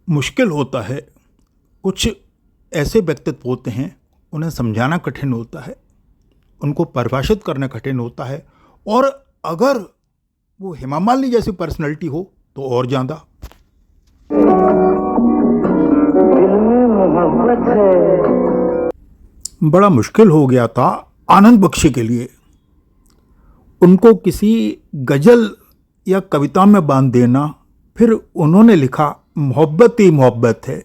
मुश्किल होता है। कुछ ऐसे व्यक्तित्व होते हैं, उन्हें समझाना कठिन होता है, उनको परिभाषित करना कठिन होता है, और अगर वो हेमा मालिनी जैसी पर्सनैलिटी हो तो और ज़्यादा। बड़ा मुश्किल हो गया था आनंद बख्शी के लिए। उनको किसी गज़ल या कविता में बांध देना, फिर उन्होंने लिखा मोहब्बत ही मोहब्बत है।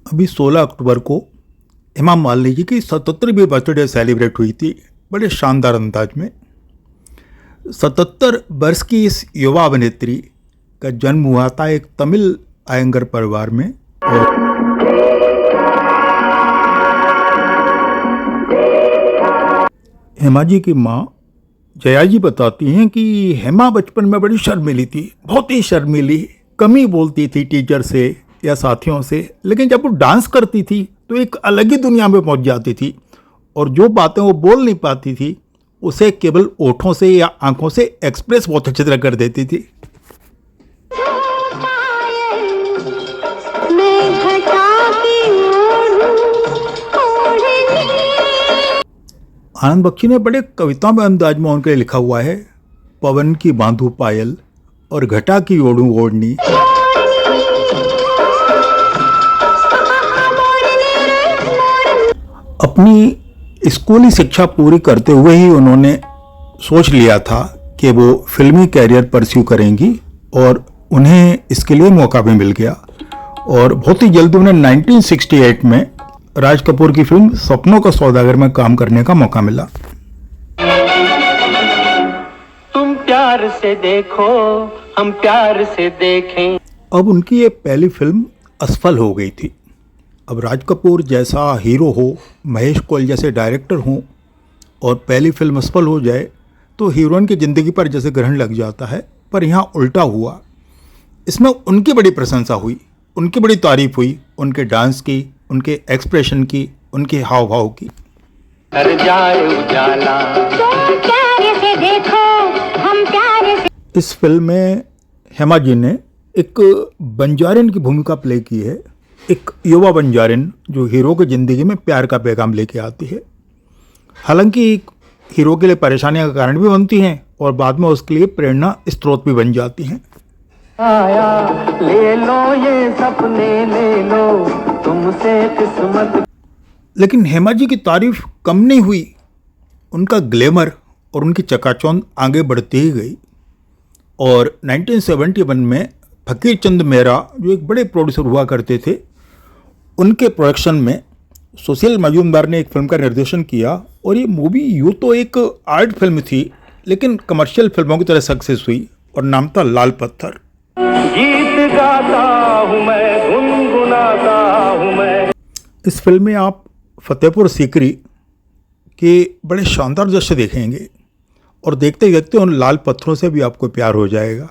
अभी 16 अक्टूबर को हेमा मालिनी जी की 77वीं बर्थडे सेलिब्रेट हुई थी बड़े शानदार अंदाज में। 77 वर्ष की इस युवा अभिनेत्री का जन्म हुआ था एक तमिल आयंगर परिवार में। और हेमा जी की माँ जया जी बताती हैं कि हेमा बचपन में बड़ी शर्मीली थी, बहुत ही शर्मीली, कम ही बोलती थी टीचर से या साथियों से, लेकिन जब वो डांस करती थी तो एक अलग ही दुनिया में पहुंच जाती थी, और जो बातें वो बोल नहीं पाती थी उसे केवल ओठों से या आंखों से एक्सप्रेस बहुत अच्छी तरह कर देती थी। आनंद बख्शी ने बड़े कविता में अंदाज में उनके लिए लिखा हुआ है, पवन की बांधू पायल और घटा की ओढ़ू ओढ़नी। अपनी स्कूली शिक्षा पूरी करते हुए ही उन्होंने सोच लिया था कि वो फिल्मी कैरियर परस्यू करेंगी, और उन्हें इसके लिए मौका भी मिल गया। और बहुत ही जल्दी उन्हें 1968 में राज कपूर की फिल्म सपनों का सौदागर में काम करने का मौका मिला। तुम प्यार से देखो, हम प्यार से देखें। अब उनकी ये पहली फिल्म असफल हो गई थी। अब राज कपूर जैसा हीरो हो, महेश कोयल जैसे डायरेक्टर हों, और पहली फिल्म असफल हो जाए तो हीरोइन की ज़िंदगी पर जैसे ग्रहण लग जाता है। पर यहाँ उल्टा हुआ। इसमें उनकी बड़ी प्रशंसा हुई, उनकी बड़ी तारीफ हुई, उनके डांस की, उनके एक्सप्रेशन की, उनके हाव भाव की। कर जाए उजाला, तुम प्यार से देखो, हम प्यार से। इस फिल्म में हेमा जी ने एक बंजारिन की भूमिका प्ले की है, एक युवा बंजारिन जो हीरो की ज़िंदगी में प्यार का पैगाम लेके आती है। हालांकि हीरो के लिए परेशानियां का कारण भी बनती हैं, और बाद में उसके लिए प्रेरणा स्रोत भी बन जाती हैं। आया ले लो ये सपने, ले लो तुमसे किस्मत। लेकिन हेमा जी की तारीफ कम नहीं हुई, उनका ग्लैमर और उनकी चकाचौंध आगे बढ़ती ही गई। और 1971 में फकीर चंद मेहरा, जो एक बड़े प्रोड्यूसर हुआ करते थे, उनके प्रोडक्शन में सुशील मजूमदार ने एक फिल्म का निर्देशन किया। और ये मूवी यूँ तो एक आर्ट फिल्म थी, लेकिन कमर्शियल फिल्मों की तरह सक्सेस हुई, और नाम था लाल पत्थर। गीत गाता हूँ मैं, गुनगुनाता हूँ मैं। इस फिल्म में आप फतेहपुर सीकरी के बड़े शानदार दृश्य देखेंगे, और देखते देखते उन लाल पत्थरों से भी आपको प्यार हो जाएगा।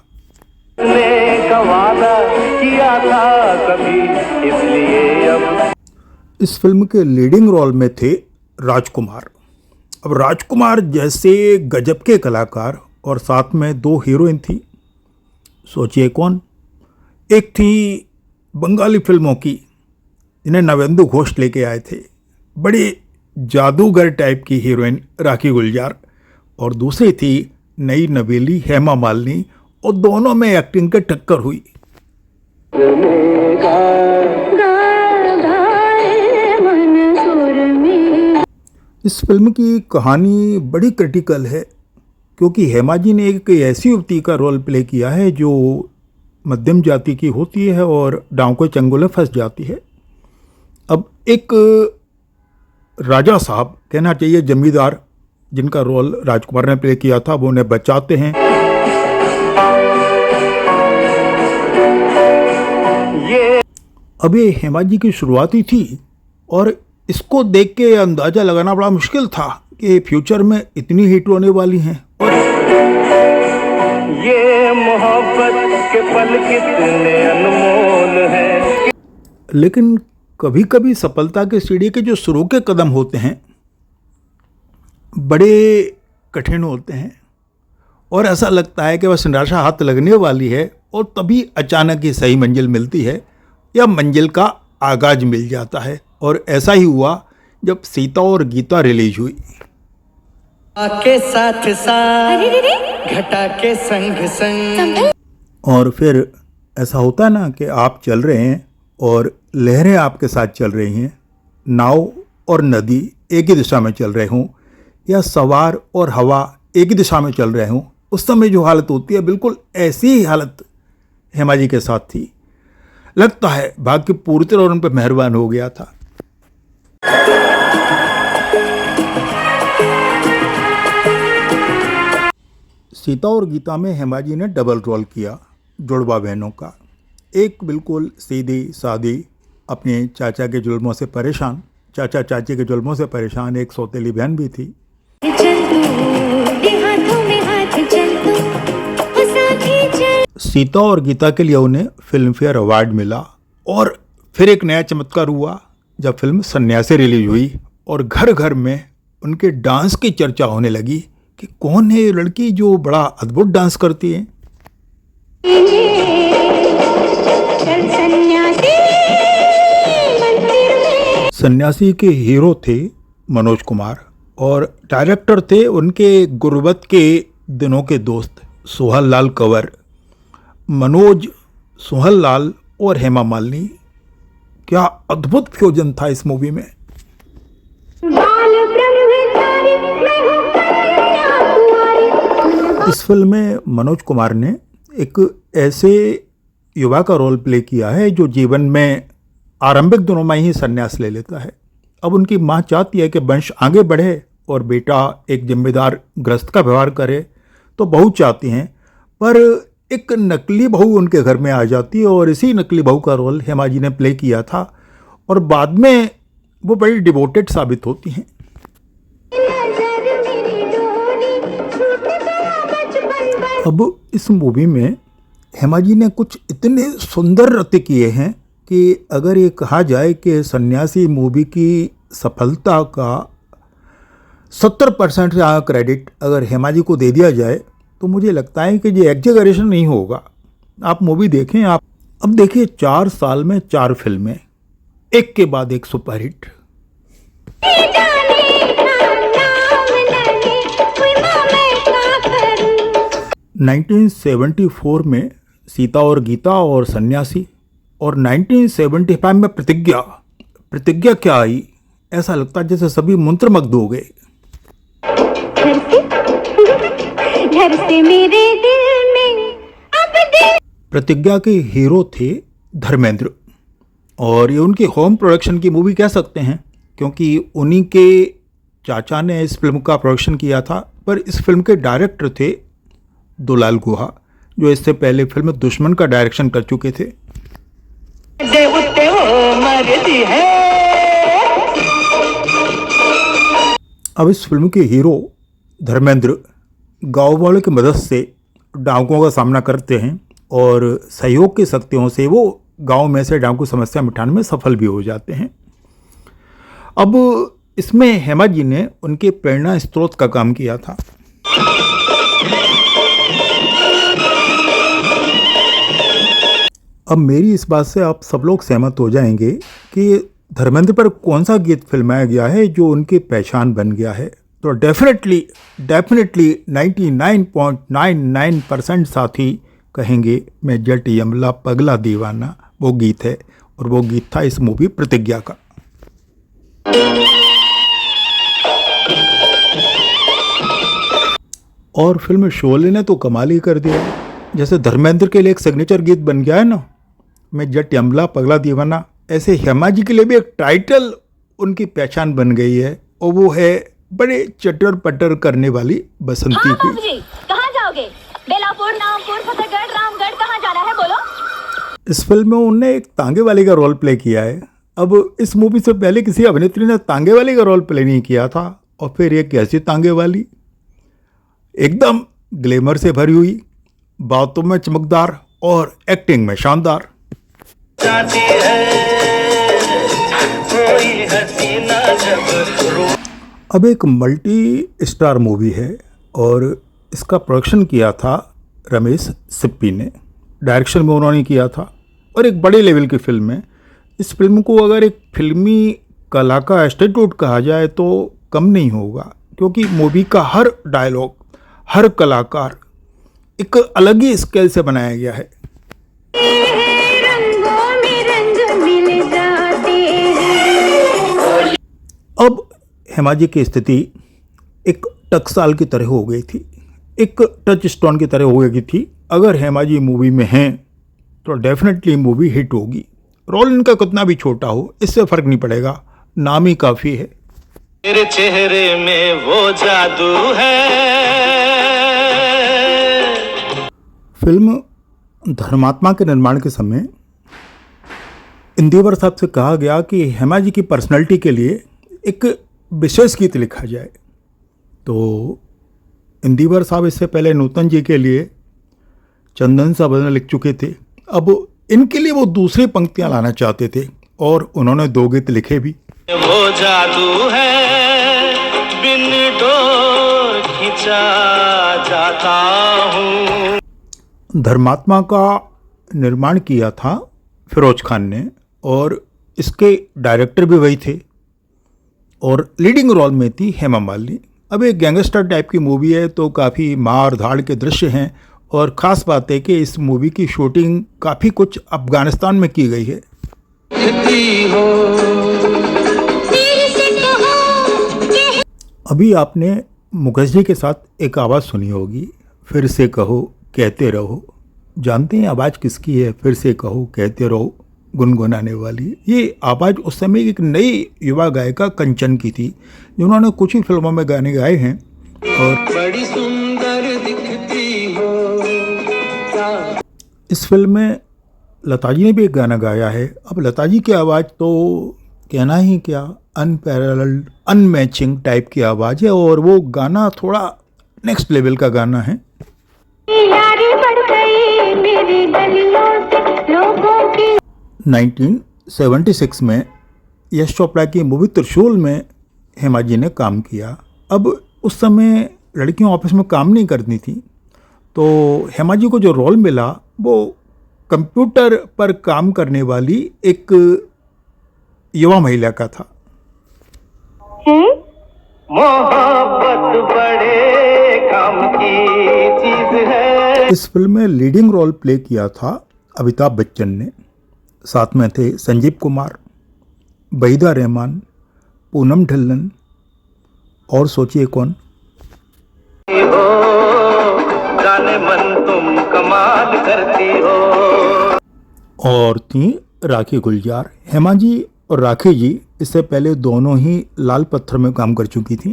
वादा किया था कभी, इसलिए अब। इस फिल्म के लीडिंग रोल में थे राजकुमार। अब राजकुमार जैसे गजब के कलाकार, और साथ में दो हीरोइन थी। सोचिए कौन? एक थी बंगाली फिल्मों की, जिन्हें नवेंदु घोष लेके आए थे, बड़ी जादूगर टाइप की हीरोइन राखी गुलजार, और दूसरी थी नई नवेली हेमा मालिनी, और दोनों में एक्टिंग के टक्कर हुई। इस फिल्म की कहानी बड़ी क्रिटिकल है, क्योंकि हेमा जी ने एक ऐसी युवती का रोल प्ले किया है जो मध्यम जाति की होती है और डांव के चंगुल में फंस जाती है। अब एक राजा साहब, कहना चाहिए जमींदार, जिनका रोल राजकुमार ने प्ले किया था, वो उन्हें बचाते हैं। अब ये हेमा जी की शुरुआती थी, और इसको देख के अंदाज़ा लगाना बड़ा मुश्किल था कि फ्यूचर में इतनी हिट होने वाली हैं। और ये मोहब्बत के पल कितने अनमोल हैं। लेकिन कभी कभी सफलता के सीढ़ी के जो शुरू के कदम होते हैं बड़े कठिन होते हैं, और ऐसा लगता है कि बस निराशा हाथ लगने वाली है, और तभी अचानक ही सही मंजिल मिलती है। या मंजिल का आगाज मिल जाता है। और ऐसा ही हुआ जब सीता और गीता रिलीज हुई। के साथ साथ घटा के संग संग। और फिर ऐसा होता है ना कि आप चल रहे हैं और लहरें आपके साथ चल रही हैं, नाव और नदी एक ही दिशा में चल रहे हों, या सवार और हवा एक ही दिशा में चल रहे हों, उस समय जो हालत होती है बिल्कुल ऐसी ही हालत हेमा जी के साथ थी। लगता है भाग्य पूरी तरह उन पर मेहरबान हो गया था। सीता और गीता में हेमा जी ने डबल रोल किया जुड़वा बहनों का। एक बिल्कुल सीधी सादी, अपने चाचा के जुल्मों से परेशान, चाचा चाची के जुल्मों से परेशान एक सौतेली बहन भी थी। सीता और गीता के लिए उन्हें फिल्म फेयर अवार्ड मिला। और फिर एक नया चमत्कार हुआ जब फिल्म सन्यासी रिलीज हुई और घर घर में उनके डांस की चर्चा होने लगी कि कौन है ये लड़की जो बड़ा अद्भुत डांस करती है। सन्यासी के हीरो थे मनोज कुमार और डायरेक्टर थे उनके गुर्बत के दिनों के दोस्त सोहन लाल कंवर। मनोज, सोहन लाल और हेमा मालिनी, क्या अद्भुत फ्यूजन था इस मूवी में। इस फिल्म में मनोज कुमार ने एक ऐसे युवा का रोल प्ले किया है जो जीवन में आरंभिक दिनों में ही संन्यास ले लेता है। अब उनकी माँ चाहती है कि वंश आगे बढ़े और बेटा एक जिम्मेदार गृहस्थ का व्यवहार करे, तो बहू चाहती हैं, पर एक नकली बहू उनके घर में आ जाती है और इसी नकली बहू का रोल हेमा जी ने प्ले किया था और बाद में वो बड़ी डिवोटेड साबित होती हैं। अब इस मूवी में हेमा जी ने कुछ इतने सुंदर नृत्य किए हैं कि अगर ये कहा जाए कि सन्यासी मूवी की सफलता का 70% का क्रेडिट अगर हेमा जी को दे दिया जाए तो मुझे लगता है कि ये एग्जैगरेशन नहीं होगा। आप मूवी देखें, आप अब देखिए 4 साल में 4 फिल्में, एक के बाद एक सुपरहिट। जाने 1974 में सीता और गीता और सन्यासी, और 1975 में प्रतिज्ञा। प्रतिज्ञा क्या आई, ऐसा लगता है जैसे सभी मंत्रमुग्ध हो गए। घर से मेरे दिल में अब प्रतिज्ञा के हीरो थे धर्मेंद्र और ये उनकी होम प्रोडक्शन की मूवी कह सकते हैं क्योंकि उन्हीं के चाचा ने इस फिल्म का प्रोडक्शन किया था। पर इस फिल्म के डायरेक्टर थे दुलाल गुहा, जो इससे पहले फिल्म दुश्मन का डायरेक्शन कर चुके थे। अब इस फिल्म के हीरो धर्मेंद्र गाँव वालों की मदद से डाकुओं का सामना करते हैं और सहयोग की शक्तियों से वो गांव में से डाकू समस्या मिटाने में सफल भी हो जाते हैं। अब इसमें हेमा जी ने उनके प्रेरणा स्रोत का काम किया था। अब मेरी इस बात से आप सब लोग सहमत हो जाएंगे कि धर्मेंद्र पर कौन सा गीत फिल्माया गया है जो उनकी पहचान बन गया है। तो डेफिनेटली 99.99% साथी कहेंगे मैं जट यमला पगला दीवाना वो गीत है, और वो गीत था इस मूवी प्रतिज्ञा का। और फिल्म शोले ने तो कमाल ही कर दिया। जैसे धर्मेंद्र के लिए एक सिग्नेचर गीत बन गया है ना, मैं जट यमला पगला दीवाना, ऐसे हेमा जी के लिए भी एक टाइटल उनकी पहचान बन गई है, और वो है बड़े चटर पटर करने वाली बसंती की। कहाँ जाओगे? बेलापुर, नामपुर, फतेहगढ़, रामगढ़, कहाँ जाना है बोलो? इस फिल्म में उन्होंने एक तांगे वाले का रोल प्ले किया है। अब इस मूवी से पहले किसी अभिनेत्री ने तांगे वाले का रोल प्ले नहीं किया था, और फिर ये कैसी तांगे वाली, एकदम ग्लैमर से भरी हुई, बातों में चमकदार और एक्टिंग में शानदार। अब एक मल्टी स्टार मूवी है और इसका प्रोडक्शन किया था रमेश सिप्पी ने, डायरेक्शन में उन्होंने किया था और एक बड़े लेवल की फिल्म है। इस फिल्म को अगर एक फिल्मी कला का इंस्टीट्यूट कहा जाए तो कम नहीं होगा, क्योंकि मूवी का हर डायलॉग, हर कलाकार एक अलग ही स्केल से बनाया गया है। अब हेमा जी की स्थिति एक टकसाल की तरह हो गई थी, एक टच स्टोन की तरह हो गई थी। अगर हेमा जी मूवी में हैं तो डेफिनेटली मूवी हिट होगी। रोल इनका कितना भी छोटा हो, इससे फर्क नहीं पड़ेगा, नाम ही काफ़ी है। तेरे चेहरे में वो जादू है। फिल्म धर्मात्मा के निर्माण के समय इंदिवर साहब से कहा गया कि हेमा जी की पर्सनैलिटी के लिए एक विशेष गीत लिखा जाए। तो इंदिवर साहब इससे पहले नूतन जी के लिए चंदन सा भजन लिख चुके थे। अब इनके लिए वो दूसरी पंक्तियां लाना चाहते थे और उन्होंने 2 गीत लिखे भी। वो जादू है बिन डोर खिंचा जाता हूँ। धर्मात्मा का निर्माण किया था फिरोज खान ने और इसके डायरेक्टर भी वही थे और लीडिंग रोल में थी हेमा मालिनी। अब एक गैंगस्टर टाइप की मूवी है तो काफ़ी मार धाड़ के दृश्य हैं और ख़ास बात है कि इस मूवी की शूटिंग काफ़ी कुछ अफगानिस्तान में की गई है। अभी आपने मुकेश जी के साथ एक आवाज़ सुनी होगी, फिर से कहो कहते रहो। जानते हैं आवाज़ किसकी है? फिर से कहो कहते रहो गुनगुनाने वाली। ये आवाज़ उस समय एक नई युवा गायिका कंचन की थी, जिन्होंने कुछ ही फिल्मों में गाने गाए हैं। और बड़ी सुंदर दिखती हो। इस फिल्म में लता जी ने भी एक गाना गाया है। अब लता जी की आवाज़ तो कहना ही क्या, अनपैरेलल्ड, अनमैचिंग टाइप की आवाज़ है और वो गाना थोड़ा नेक्स्ट लेवल का गाना है। यारी बढ़ गई मेरी गलियों से लोगों की। 1976 में यश चोपड़ा की मूवी त्रिशूल में हेमा जी ने काम किया। अब उस समय लड़कियां ऑफिस में काम नहीं करती थी, तो हेमा जी को जो रोल मिला वो कंप्यूटर पर काम करने वाली एक युवा महिला का था। मोहब्बत बड़े काम की चीज है। इस फिल्म में लीडिंग रोल प्ले किया था अमिताभ बच्चन ने, साथ में थे संजीव कुमार, वहीदा रहमान, पूनम ढिल्लन और सोचिए कौन। जाने मन तुम कमाल करती हो। और थी राखी गुलजार। हेमा जी और राखी जी इससे पहले दोनों ही लाल पत्थर में काम कर चुकी थी।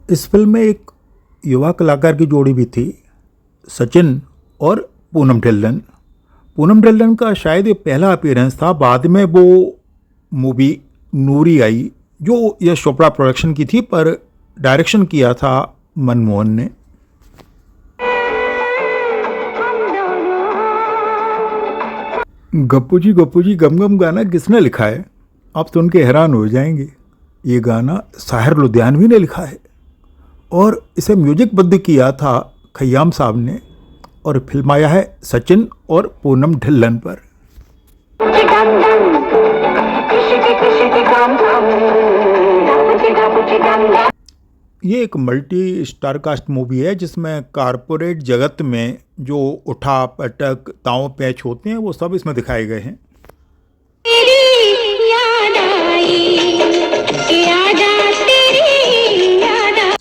इस फिल्म में एक युवा कलाकार की जोड़ी भी थी, सचिन और पूनम ढिल्लन। पूनम ढिल्लन का शायद ये पहला अपीयरेंस था। बाद में वो मूवी नूरी आई जो यश चोपड़ा प्रोडक्शन की थी, पर डायरेक्शन किया था मनमोहन ने। गप्पू जी गम गम गाना किसने लिखा है? आप सुन के हैरान हो जाएंगे। ये गाना साहिर लुधियानवी ने लिखा है और इसे म्यूजिक बद्ध किया था खयाम साहब ने और फिल्माया है सचिन और पूनम ढिल्लन पर। ये एक मल्टी स्टार कास्ट मूवी है जिसमें कारपोरेट जगत में जो उठा पटक ताव पैच होते हैं वो सब इसमें दिखाए गए हैं।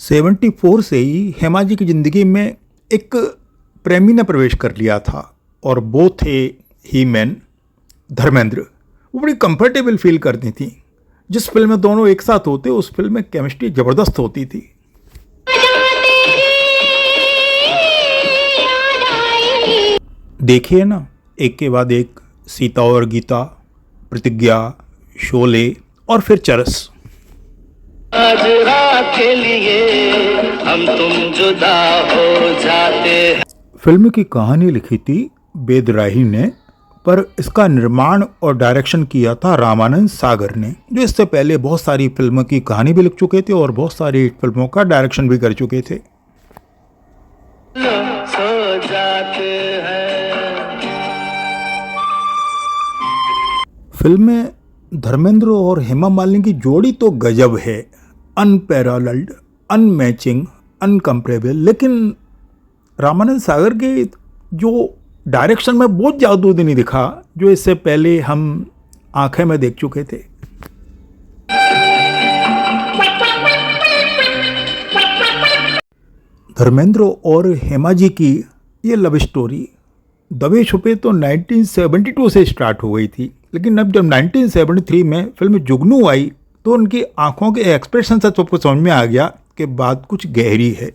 74 से ही हेमा जी की ज़िंदगी में एक प्रेमी ने प्रवेश कर लिया था और वो थे ही मैन धर्मेंद्र। वो बड़ी कंफर्टेबल फील करती थी। जिस फिल्म में दोनों एक साथ होते उस फिल्म में केमिस्ट्री ज़बरदस्त होती थी। देखिए ना, एक के बाद एक सीता और गीता, प्रतिज्ञा, शोले और फिर चरस। आज रात के लिए हम तुम जुदा हो जाते हैं। फिल्म की कहानी लिखी थी वेद राही ने, पर इसका निर्माण और डायरेक्शन किया था रामानंद सागर ने, जो इससे पहले बहुत सारी फिल्मों की कहानी भी लिख चुके थे और बहुत सारी फिल्मों का डायरेक्शन भी कर चुके थे। सो जाते हैं। फिल्म में धर्मेंद्र और हेमा मालिनी की जोड़ी तो गजब है, अनपैरेलल्ड, अनमैचिंग, अनकम्पेरेबल। लेकिन रामानंद सागर के जो डायरेक्शन में बहुत जादू नहीं दिखा जो इससे पहले हम आंखें में देख चुके थे। धर्मेंद्र और हेमा जी की ये लव स्टोरी दबे छुपे तो 1972 से स्टार्ट हो गई थी, लेकिन अब जब 1973 में फिल्म जुगनू आई तो उनकी आंखों के एक्सप्रेशन से सबको समझ में आ गया कि बात कुछ गहरी है।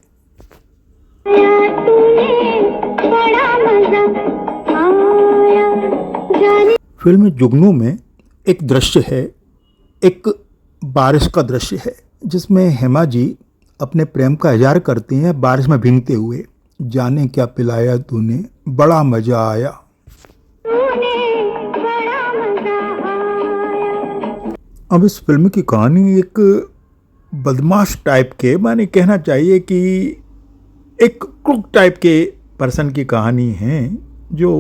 फिल्म जुगनू में एक दृश्य है, एक बारिश का दृश्य है, जिसमें हेमा जी अपने प्रेम का इजहार करती हैं बारिश में भीगते हुए। जाने क्या पिलाया तूने, बड़ा मजा आया। अब इस फिल्म की कहानी एक बदमाश टाइप के, माने कहना चाहिए कि एक क्रूक टाइप के पर्सन की कहानी है जो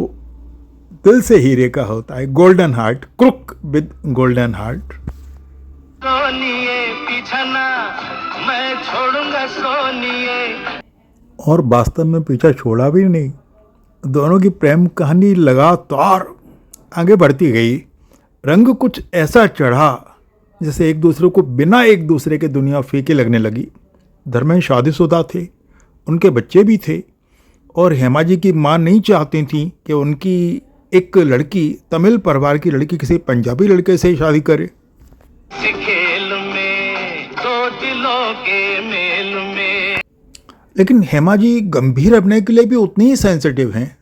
दिल से हीरे का होता है, golden heart, crook with golden heart. सोनिए पीछा ना मैं छोड़ूंगा सोनिए। और वास्तव में पीछा छोड़ा भी नहीं। दोनों की प्रेम कहानी लगातार आगे बढ़ती गई। रंग कुछ ऐसा चढ़ा जैसे एक दूसरे को बिना एक दूसरे के दुनिया फीकी लगने लगी। धर्मेंद्र शादीशुदा थे, उनके बच्चे भी थे, और हेमा जी की माँ नहीं चाहती थी कि उनकी एक लड़की, तमिल परिवार की लड़की, किसी पंजाबी लड़के से शादी करे। खेल में दो दिलों के मेल में। लेकिन हेमा जी गंभीर अभिनय के लिए भी उतनी ही सेंसिटिव हैं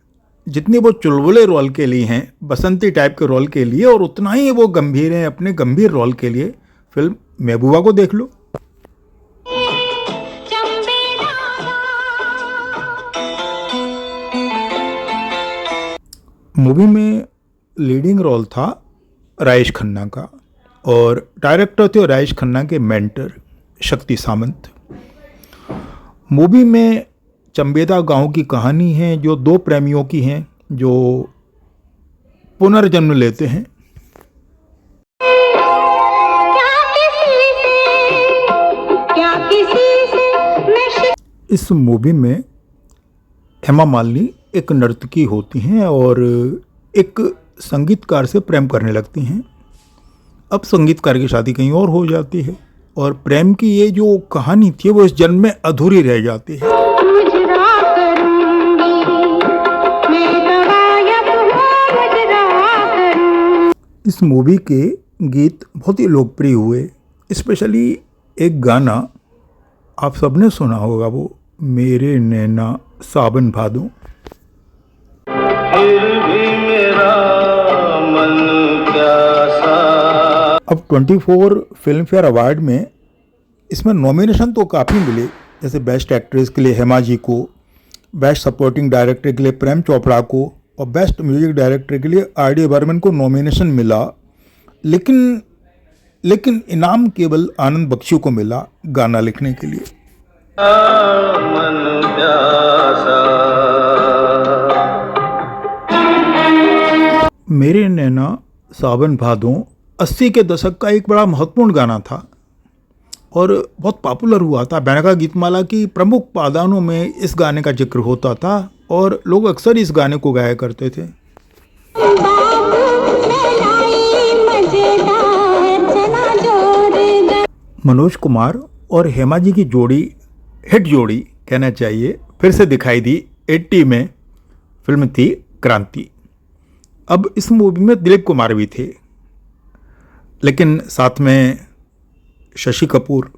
जितनी वो चुलबुले रोल के लिए हैं, बसंती टाइप के रोल के लिए, और उतना ही वो गंभीर हैं अपने गंभीर रोल के लिए। फिल्म महबूबा को देख लो। मूवी में लीडिंग रोल था राजेश खन्ना का, और डायरेक्टर थे राजेश खन्ना के मेंटर शक्ति सामंत। मूवी में चंबेदा गांव की कहानी है जो दो प्रेमियों की है जो पुनर्जन्म लेते हैं। इस मूवी में हेमा मालिनी एक नर्तकी होती हैं और एक संगीतकार से प्रेम करने लगती हैं। अब संगीतकार की शादी कहीं और हो जाती है और प्रेम की ये जो कहानी थी वो इस जन्म में अधूरी रह जाती है। इस मूवी के गीत बहुत ही लोकप्रिय हुए, स्पेशली एक गाना आप सबने सुना होगा, वो मेरे नैना सावन भादों। फिर भी मेरा मन प्यासा। अब 24 फिल्म फेयर अवार्ड में इसमें नॉमिनेशन तो काफ़ी मिले, जैसे बेस्ट एक्ट्रेस के लिए हेमा जी को, बेस्ट सपोर्टिंग डायरेक्टर के लिए प्रेम चोपड़ा को, और बेस्ट म्यूजिक डायरेक्टर के लिए आर.डी. बर्मन को नॉमिनेशन मिला। लेकिन इनाम केवल आनंद बख्शी को मिला गाना लिखने के लिए। मन प्यासा। मेरे नैना सावन भादों 80 के दशक का एक बड़ा महत्वपूर्ण गाना था और बहुत पॉपुलर हुआ था। बैनका गीतमाला की प्रमुख पादानों में इस गाने का जिक्र होता था और लोग अक्सर इस गाने को गाया करते थे। मनोज कुमार और हेमा जी की जोड़ी, हिट जोड़ी कहना चाहिए, फिर से दिखाई दी 80 में। फिल्म थी क्रांति। अब इस मूवी में दिलीप कुमार भी थे, लेकिन साथ में शशि कपूर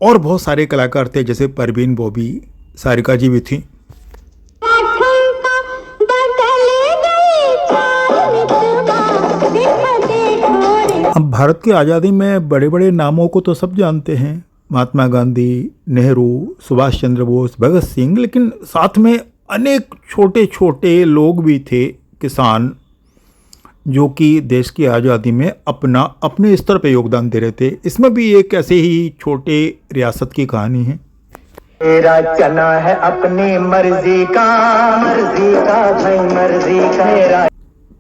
और बहुत सारे कलाकार थे, जैसे परवीन बॉबी, सारिका जी भी थी। अब भारत की आज़ादी में बड़े बड़े नामों को तो सब जानते हैं, महात्मा गांधी, नेहरू, सुभाष चंद्र बोस, भगत सिंह, लेकिन साथ में अनेक छोटे छोटे लोग भी थे, किसान, जो कि देश की आज़ादी में अपने स्तर पर योगदान दे रहे थे। इसमें भी एक ऐसे ही छोटे रियासत की कहानी है। तेरा चना है अपनी मर्जी का भाई मर्जी का मेरा।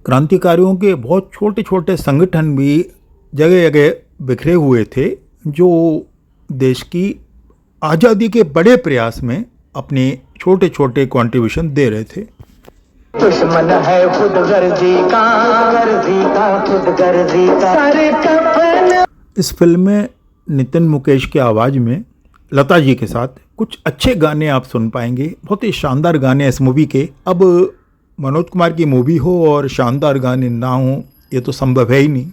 क्रांतिकारियों के बहुत छोटे छोटे संगठन भी जगह जगह बिखरे हुए थे जो देश की आज़ादी के बड़े प्रयास में अपने छोटे छोटे कंट्रीब्यूशन दे रहे थे। दुश्मन है खुद गर्जी का खुद गर्जी का सारे कफन। इस फिल्म में नितिन मुकेश की आवाज़ में लता जी के साथ कुछ अच्छे गाने आप सुन पाएंगे। बहुत ही शानदार गाने इस मूवी के। अब मनोज कुमार की मूवी हो और शानदार गाने ना हो ये तो संभव है ही नहीं।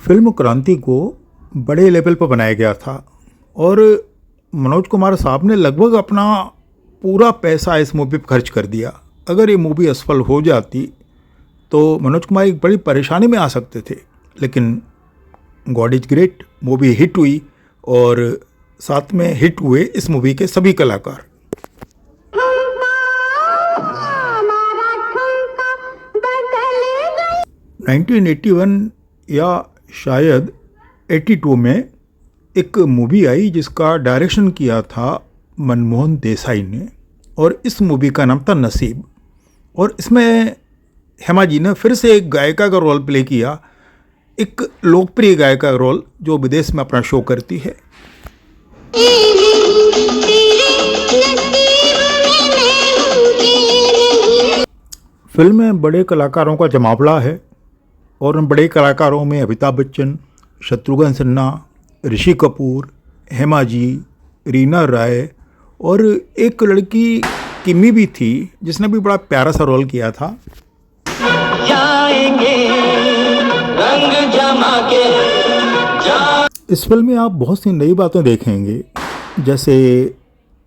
फिल्म क्रांति को बड़े लेवल पर बनाया गया था और मनोज कुमार साहब ने लगभग अपना पूरा पैसा इस मूवी पर खर्च कर दिया। अगर ये मूवी असफल हो जाती तो मनोज कुमार एक बड़ी परेशानी में आ सकते थे, लेकिन God is great, movie hit हुई और साथ में हिट हुए इस मूवी के सभी कलाकार। 1981 या शायद 82 में एक मूवी आई जिसका डायरेक्शन किया था मनमोहन देसाई ने और इस मूवी का नाम था नसीब। और इसमें हेमा जी ने फिर से एक गायिका का रोल प्ले किया, एक लोकप्रिय गायिका का रोल जो विदेश में अपना शो करती है। फिल्म में बड़े कलाकारों का जमावड़ा है और उन बड़े कलाकारों में अमिताभ बच्चन, शत्रुघ्न सिन्हा, ऋषि कपूर, हेमा जी, रीना राय और एक लड़की किमी भी थी जिसने भी बड़ा प्यारा सा रोल किया था। जाएंगे रंग जमा के इस फिल्म में आप बहुत सी नई बातें देखेंगे, जैसे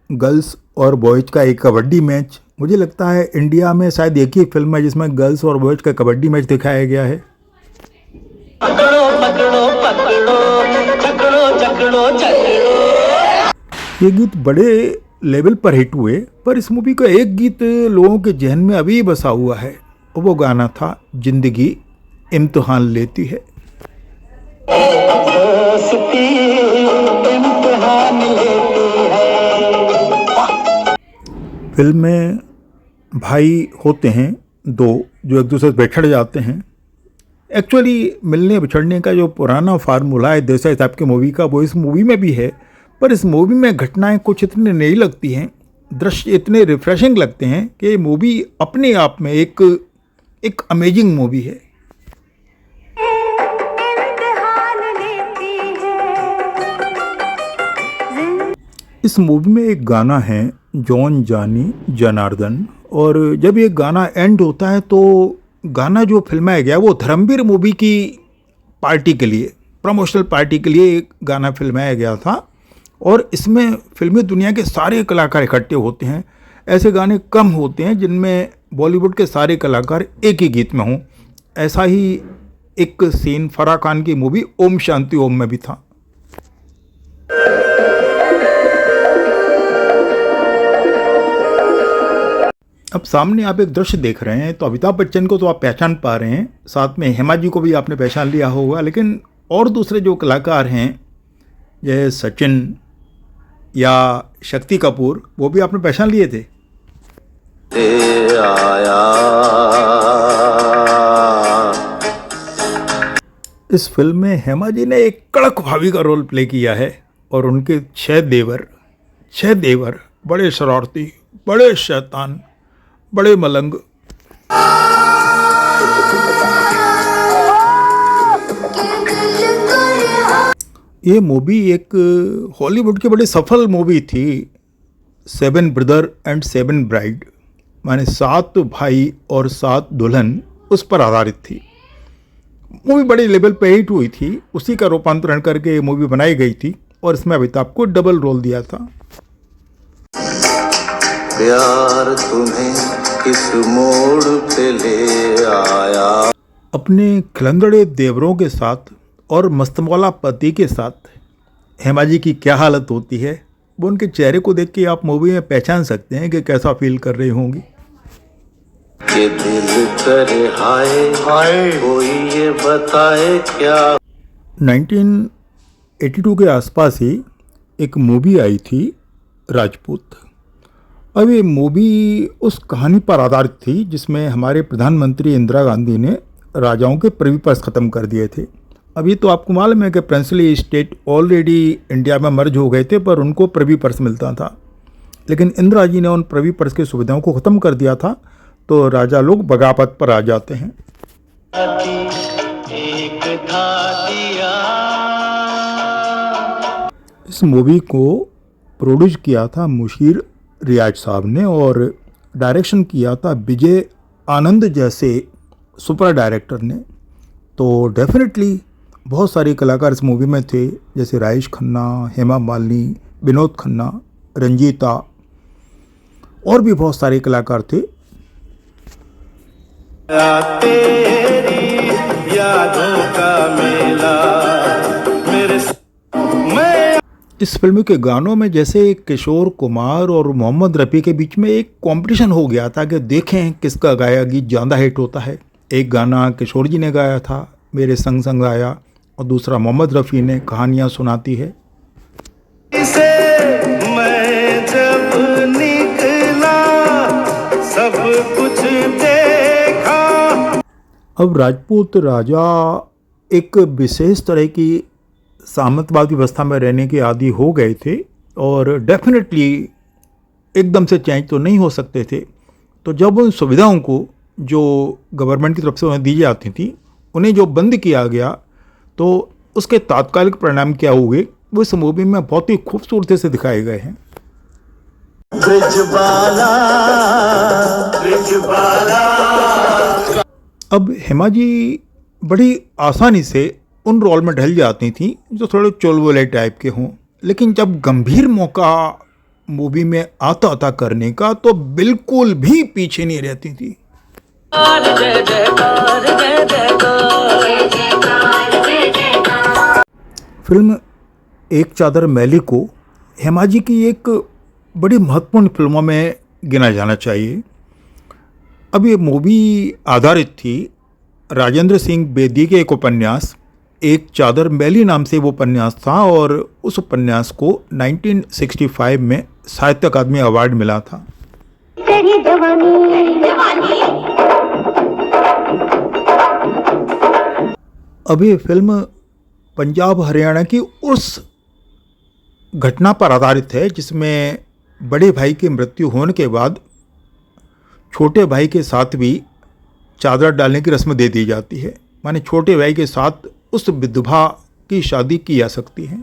गर्ल्स और बॉयज़ का एक कबड्डी मैच। मुझे लगता है इंडिया में शायद एक ही फिल्म है जिसमें गर्ल्स और बॉयज़ का कबड्डी मैच दिखाया गया है। पकड़ो पकड़ो पकड़ो चकड़ो चकड़ो चकड़ो। ये गीत बड़े लेवल पर हिट हुए, पर इस मूवी का एक गीत लोगों के जहन में अभी बसा हुआ है और वो गाना था जिंदगी इम्तिहान लेती है। फिल्म में भाई होते हैं दो जो एक दूसरे से बिछड़ जाते हैं। एक्चुअली मिलने बिछड़ने का जो पुराना फार्मूला है देसाई साहब की मूवी का वो इस मूवी में भी है, पर इस मूवी में घटनाएं कुछ इतनी नई लगती हैं, दृश्य इतने रिफ्रेशिंग लगते हैं कि ये मूवी अपने आप में एक अमेजिंग मूवी है। इस मूवी में एक गाना है जॉन जानी जनार्दन, और जब ये गाना एंड होता है तो गाना जो फिल्माया गया वो धर्मवीर मूवी की पार्टी के लिए, प्रमोशनल पार्टी के लिए एक गाना फिल्माया गया था और इसमें फिल्मी दुनिया के सारे कलाकार इकट्ठे होते हैं। ऐसे गाने कम होते हैं जिनमें बॉलीवुड के सारे कलाकार एक ही गीत में हों। ऐसा ही एक सीन फराह खान की मूवी ओम शांति ओम में भी था। अब सामने आप एक दृश्य देख रहे हैं तो अमिताभ बच्चन को तो आप पहचान पा रहे हैं, साथ में हेमा जी को भी आपने पहचान लिया होगा, लेकिन और दूसरे जो कलाकार हैं जैसे सचिन या शक्ति कपूर वो भी आपने पहचान लिए थे। आया इस फिल्म में हेमा जी ने एक कड़क भाभी का रोल प्ले किया है और उनके 6 देवर बड़े शरारती, बड़े शैतान, बड़े मलंग। ये मूवी एक हॉलीवुड की बड़ी सफल मूवी थी, 7 ब्रदर एंड 7 ब्राइड, माने 7 भाई और 7 दुल्हन, उस पर आधारित थी। मूवी बड़े लेवल पे हिट हुई थी, उसी का रूपांतरण करके मूवी बनाई गई थी और इसमें अमिताभ को डबल रोल दिया था। प्यार तुम्हें किस मोड़ पे ले आया। अपने खिलंदड़े देवरों के साथ और मस्तमौला पति के साथ हेमा जी की क्या हालत होती है वो उनके चेहरे को देख के आप मूवी में पहचान सकते हैं कि कैसा फील कर रही होंगी। ये दिल करे हाय हाय कोई ये बताए क्या। 1982 के आसपास ही एक मूवी आई थी राजपूत। अब ये मूवी उस कहानी पर आधारित थी जिसमें हमारे प्रधानमंत्री इंदिरा गांधी ने राजाओं के प्रिवी पर्स ख़त्म कर दिए थे। अभी तो आपको मालूम है कि प्रिंसली स्टेट ऑलरेडी इंडिया में मर्ज हो गए थे, पर उनको प्रिवी पर्स मिलता था। लेकिन इंदिरा जी ने उन प्रिवी पर्स की सुविधाओं को ख़त्म कर दिया था, तो राजा लोग बगावत पर आ जाते हैं। एक था दिया। इस मूवी को प्रोड्यूस किया था मुशीर रियाज साहब ने और डायरेक्शन किया था विजय आनंद जैसे सुपर डायरेक्टर ने। तो डेफिनेटली बहुत सारे कलाकार इस मूवी में थे, जैसे राजेश खन्ना, हेमा मालिनी, विनोद खन्ना, रंजीता और भी बहुत सारे कलाकार थे। तेरी यादों का मेला मेरे मैं। इस फिल्म के गानों में जैसे किशोर कुमार और मोहम्मद रफ़ी के बीच में एक कंपटीशन हो गया था कि देखें किसका गाया गीत ज़्यादा हिट होता है। एक गाना किशोर जी ने गाया था, मेरे संग संग आया, और दूसरा मोहम्मद रफ़ी ने कहानियाँ सुनाती है। इसे मैं जब निकला सब कुछ देखा। अब राजपूत राजा एक विशेष तरह की सामंतवाद व्यवस्था में रहने के आदी हो गए थे और डेफिनेटली एकदम से चेंज तो नहीं हो सकते थे। तो जब उन सुविधाओं को जो गवर्नमेंट की तरफ से उन्हें दी जाती थी उन्हें जो बंद किया गया, तो उसके तात्कालिक परिणाम क्या हुए वो इस मूवी में बहुत ही खूबसूरती से दिखाए गए हैं। ब्रिजबाला, ब्रिजबाला। अब हेमा जी बड़ी आसानी से उन रोल में ढल जाती थी जो थोड़े चुलबुले टाइप के हों, लेकिन जब गंभीर मौका मूवी में आता था करने का तो बिल्कुल भी पीछे नहीं रहती थी। फिल्म एक चादर मैली को हेमा जी की एक बड़ी महत्वपूर्ण फिल्मों में गिना जाना चाहिए। अब ये मूवी आधारित थी राजेंद्र सिंह बेदी के एक उपन्यास एक चादर मैली नाम से वो उपन्यास था, और उस उपन्यास को 1965 में साहित्य अकादमी अवार्ड मिला था। अब ये फिल्म पंजाब हरियाणा की उस घटना पर आधारित है जिसमें बड़े भाई की मृत्यु होने के बाद छोटे भाई के साथ भी चादर डालने की रस्म दे दी जाती है। माने छोटे भाई के साथ उस विधवा की शादी की जा सकती है।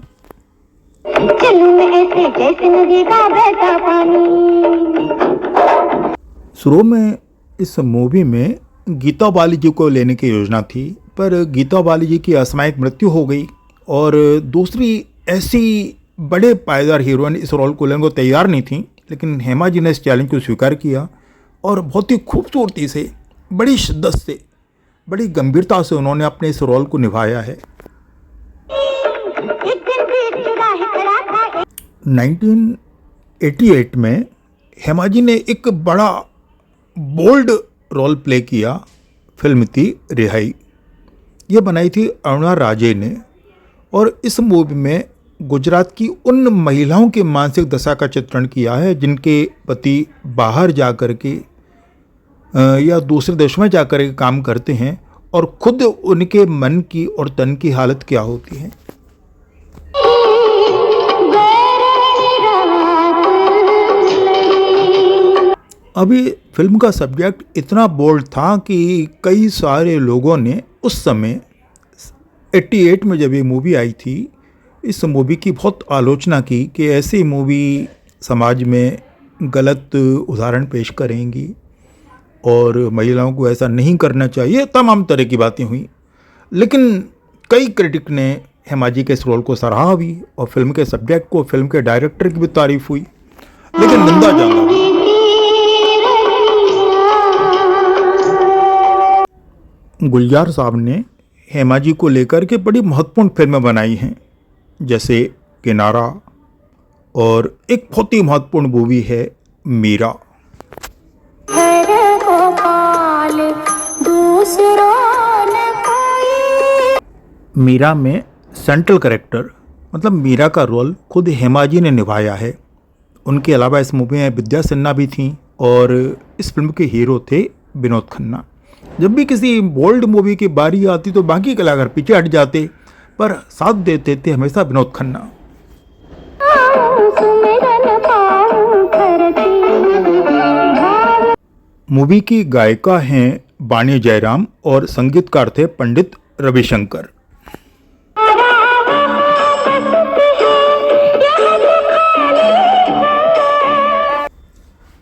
शुरू में इस मूवी में गीता बाली जी को लेने की योजना थी, पर गीता बाली जी की असामयिक मृत्यु हो गई और दूसरी ऐसी बड़े पायदार हीरोइन इस रोल को लेने को तैयार नहीं थी। लेकिन हेमा जी ने इस चैलेंज को स्वीकार किया और बहुत ही खूबसूरती से, बड़ी शिद्दत से, बड़ी गंभीरता से उन्होंने अपने इस रोल को निभाया है। 1988 में हेमा जी ने एक बड़ा बोल्ड रोल प्ले किया। फिल्म थी रिहाई। ये बनाई थी अरुणा राजे ने, और इस मूवी में गुजरात की उन महिलाओं की मानसिक दशा का चित्रण किया है जिनके पति बाहर जा कर के या दूसरे देशों में जा कर के काम करते हैं और खुद उनके मन की और तन की हालत क्या होती है। अभी फिल्म का सब्जेक्ट इतना बोल्ड था कि कई सारे लोगों ने उस समय 88 में जब ये मूवी आई थी इस मूवी की बहुत आलोचना की कि ऐसी मूवी समाज में गलत उदाहरण पेश करेंगी और महिलाओं को ऐसा नहीं करना चाहिए, तमाम तरह की बातें हुई। लेकिन कई क्रिटिक ने हेमा जी के इस रोल को सराहा भी और फिल्म के सब्जेक्ट को, फिल्म के डायरेक्टर की भी तारीफ हुई, लेकिन निंदा ज्यादा हुई। गुलजार साहब ने हेमा जी को लेकर के बड़ी महत्वपूर्ण फिल्में बनाई हैं, जैसे किनारा, और एक बहुत ही महत्वपूर्ण मूवी है मीरा। मीरा में सेंट्रल कैरेक्टर मतलब मीरा का रोल खुद हेमा जी ने निभाया है। उनके अलावा इस मूवी में विद्या सिन्हा भी थी और इस फिल्म के हीरो थे विनोद खन्ना। जब भी किसी बोल्ड मूवी की बारी आती तो बाकी कलाकार पीछे हट जाते, पर साथ देते थे हमेशा विनोद खन्ना। मूवी की गायिका हैं वाणी जयराम और संगीतकार थे पंडित रविशंकर।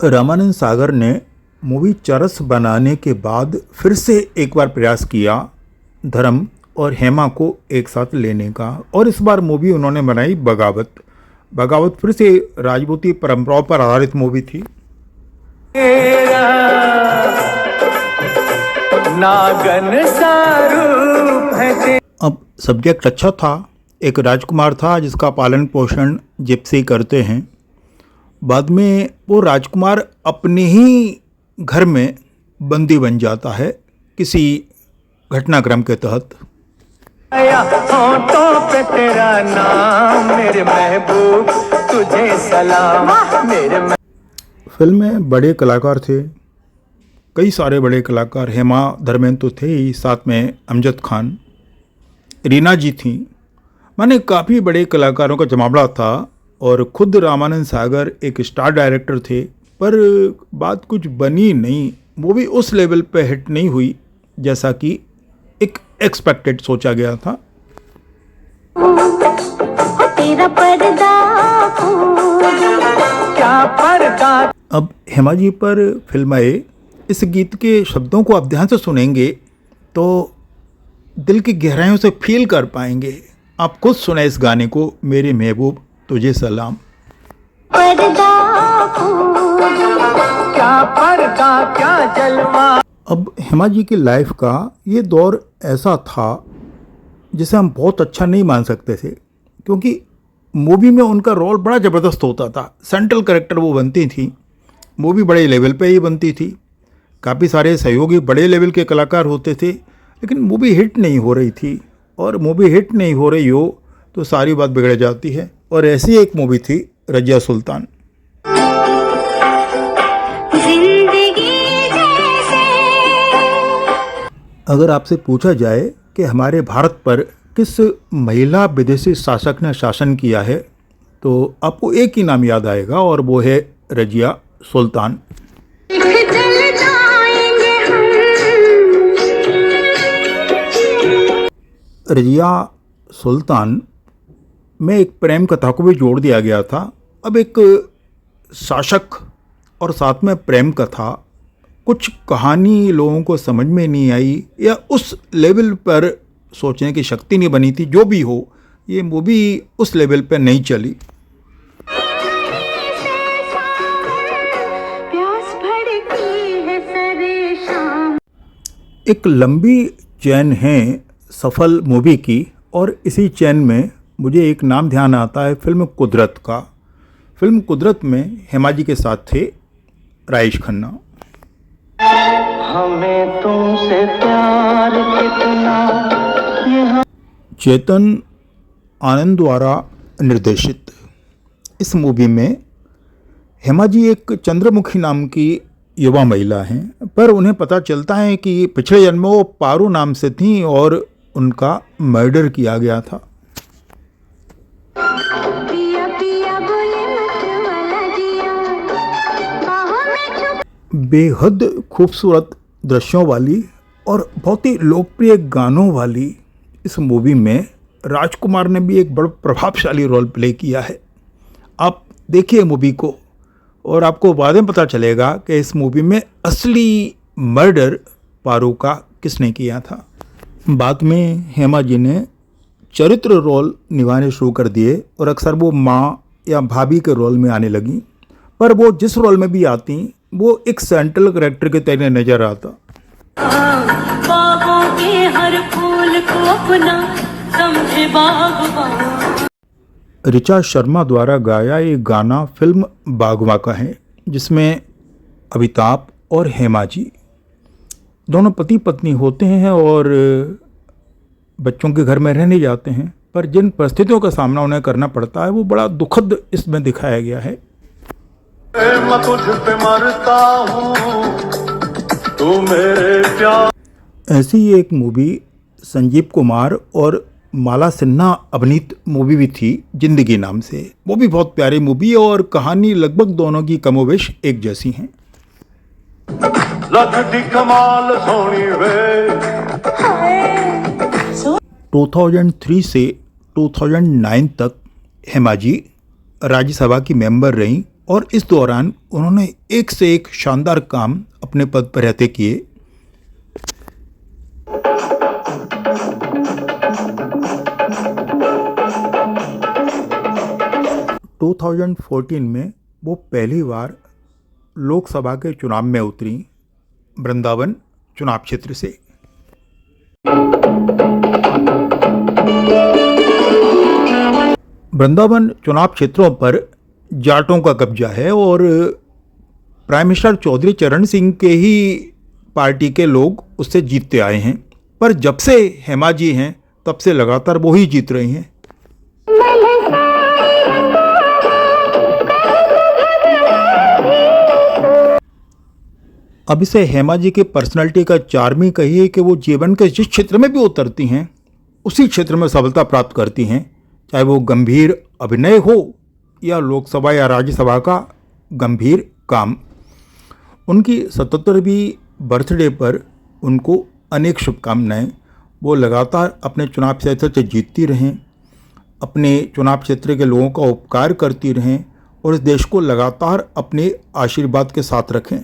रामानंद सागर ने मूवी चरस बनाने के बाद फिर से एक बार प्रयास किया धर्म और हेमा को एक साथ लेने का, और इस बार मूवी उन्होंने बनाई बगावत। बगावत फिर से राजपूती परंपराओं पर आधारित मूवी थी। नागन सा रूप है। अब सब्जेक्ट अच्छा था। एक राजकुमार था जिसका पालन पोषण जिप्सी करते हैं। बाद में वो राजकुमार अपने ही घर में बंदी बन जाता है किसी घटनाक्रम के तहत। होठों पे तेरा नाम मेरे महबूब, तुझे सलाम मेरे फिल्म में बड़े कलाकार थे, कई सारे बड़े कलाकार। हेमा धर्मेंद्र तो थे ही, साथ में अमजद खान, रीना जी थी। माने काफ़ी बड़े कलाकारों का जमावड़ा था और खुद रामानंद सागर एक स्टार डायरेक्टर थे, पर बात कुछ बनी नहीं। मूवी उस लेवल पे हिट नहीं हुई जैसा कि एक एक्सपेक्टेड सोचा गया था। तेरा पर्दा क्या पर्दा। अब हेमा जी पर फिल्म आए, इस गीत के शब्दों को आप ध्यान से सुनेंगे तो दिल की गहराइयों से फील कर पाएंगे। आप खुद सुने इस गाने को, मेरे महबूब तुझे सलाम। क्या पर्दा क्या जलवा। अब हेमा जी की लाइफ का ये दौर ऐसा था जिसे हम बहुत अच्छा नहीं मान सकते थे, क्योंकि मूवी में उनका रोल बड़ा ज़बरदस्त होता था। सेंट्रल कैरेक्टर वो बनती थी, मूवी बड़े लेवल पे ही बनती थी। काफ़ी सारे सहयोगी बड़े लेवल के कलाकार होते थे, लेकिन मूवी हिट नहीं हो रही थी। और मूवी हिट नहीं हो रही हो तो सारी बात बिगड़ जाती है। और ऐसी एक मूवी थी रजिया सुल्तान। अगर आपसे पूछा जाए कि हमारे भारत पर किस महिला विदेशी शासक ने शासन किया है तो आपको एक ही नाम याद आएगा, और वो है रजिया सुल्तान। रजिया सुल्तान में एक प्रेम कथा को भी जोड़ दिया गया था। अब एक शासक और साथ में प्रेम कथा, कुछ कहानी लोगों को समझ में नहीं आई या उस लेवल पर सोचने की शक्ति नहीं बनी थी। जो भी हो, ये मूवी उस लेवल पर नहीं चली। एक लंबी चैन है सफल मूवी की, और इसी चैन में मुझे एक नाम ध्यान आता है फिल्म कुदरत का। फिल्म कुदरत में हेमा जी के साथ थे राजेश खन्ना। हमें तुमसे प्यार कितना। चेतन आनंद द्वारा निर्देशित इस मूवी में हेमा जी एक चंद्रमुखी नाम की युवा महिला हैं, पर उन्हें पता चलता है कि पिछले जन्म में वो पारू नाम से थीं और उनका मर्डर किया गया था। पिया पिया बोले मत वाला जिया, बाहों में छुप। बेहद खूबसूरत दृश्यों वाली और बहुत ही लोकप्रिय गानों वाली इस मूवी में राजकुमार ने भी एक बड़ा प्रभावशाली रोल प्ले किया है। आप देखिए मूवी को और आपको बाद में पता चलेगा कि इस मूवी में असली मर्डर पारू का किसने किया था। बाद में हेमा जी ने चरित्र रोल निभाने शुरू कर दिए और अक्सर वो माँ या भाभी के रोल में आने लगी, पर वो जिस रोल में भी आती वो एक सेंट्रल कैरेक्टर के तरह नजर आता। बागों के हर फूल को अपना समझे बागबान। ऋचा शर्मा द्वारा गाया ये गाना फिल्म बागवा का है, जिसमें अमिताभ और हेमा जी दोनों पति पत्नी होते हैं और बच्चों के घर में रहने जाते हैं, पर जिन परिस्थितियों का सामना उन्हें करना पड़ता है वो बड़ा दुखद इसमें दिखाया गया है। मैं तुझ पे मरता हूँ, तू मेरे प्यार। ऐसी ही एक मूवी संजीव कुमार और माला सिन्हा अभिनीत मूवी भी थी, जिंदगी नाम से। वो भी बहुत प्यारी मूवी है और कहानी लगभग दोनों की कमोवेश एक जैसी हैं। लगती कमाल सोनी वे। 2003 से 2009 तक हेमा जी राज्यसभा की मेंबर रहीं और इस दौरान उन्होंने एक से एक शानदार काम अपने पद पर रहते किए। टू 2014 में वो पहली बार लोकसभा के चुनाव में उतरी, वृंदावन चुनाव क्षेत्र से। वृंदावन चुनाव क्षेत्रों पर जाटों का कब्जा है और प्राइम मिनिस्टर चौधरी चरण सिंह के ही पार्टी के लोग उससे जीतते आए हैं, पर जब से हेमा जी हैं तब से लगातार वो ही जीत रही हैं। अब इसे हेमा जी की पर्सनालिटी का चार्म ही कहिए कि वो जीवन के जिस क्षेत्र में भी उतरती हैं उसी क्षेत्र में सफलता प्राप्त करती हैं, चाहे वो गंभीर अभिनय हो या लोकसभा या राज्यसभा का गंभीर काम। उनकी 77वीं बर्थडे पर उनको अनेक शुभकामनाएं। वो लगातार अपने चुनाव क्षेत्र से जीतती रहें, अपने चुनाव क्षेत्र के लोगों का उपकार करती रहें और इस देश को लगातार अपने आशीर्वाद के साथ रखें।